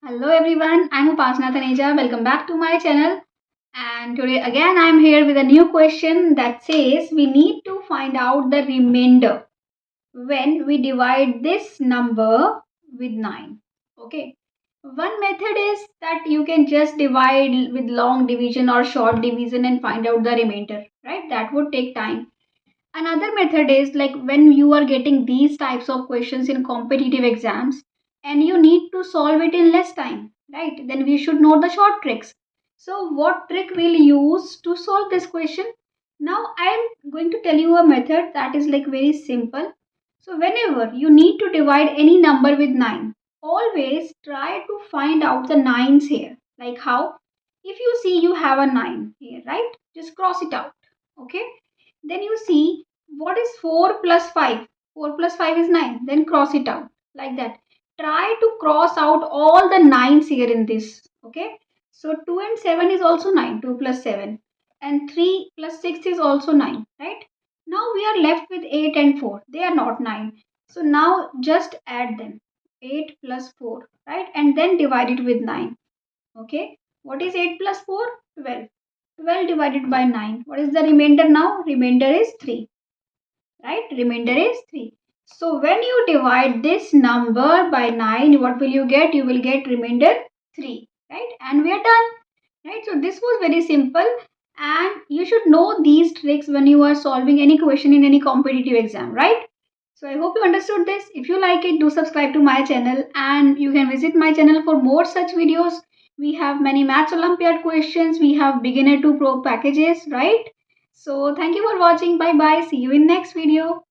Hello everyone, I'm Upasana. Welcome back to my channel. And today again I'm here with a new question that says we need to find out the remainder when we divide this number with 9. Okay. One method is that you can just divide with long division or short division and find out the remainder, right? That would take time. Another method is like when you are getting these types of questions in competitive exams and you need to solve it in less time, right? Then we should know the short tricks. So what trick we'll use to solve this question? Now I am going to tell you a method that is like very simple. So whenever you need to divide any number with 9, always try to find out the nines here. Like how? If you see you have a 9 here, right? Just cross it out. Okay? Then you see what is 4 plus 5. 4 plus 5 is 9. Then cross it out like that. Try to cross out all the 9s here in this. Okay. So 2 and 7 is also 9. 2 plus 7. And 3 plus 6 is also 9. Right. Now we are left with 8 and 4. They are not 9. So now just add them. 8 plus 4. Right. And then divide it with 9. Okay. What is 8 plus 4? 12. 12 divided by 9. What is the remainder now? Remainder is 3. Right? Remainder is 3. So when you divide this number by 9, what will you get? You will get remainder 3. Right? And we are done. Right? So this was very simple. And you should know these tricks when you are solving any question in any competitive exam. Right? So I hope you understood this. If you like it, do subscribe to my channel and you can visit my channel for more such videos. We have many Maths Olympiad questions. We have beginner to pro packages, right? So thank you for watching. Bye bye. See you in next video.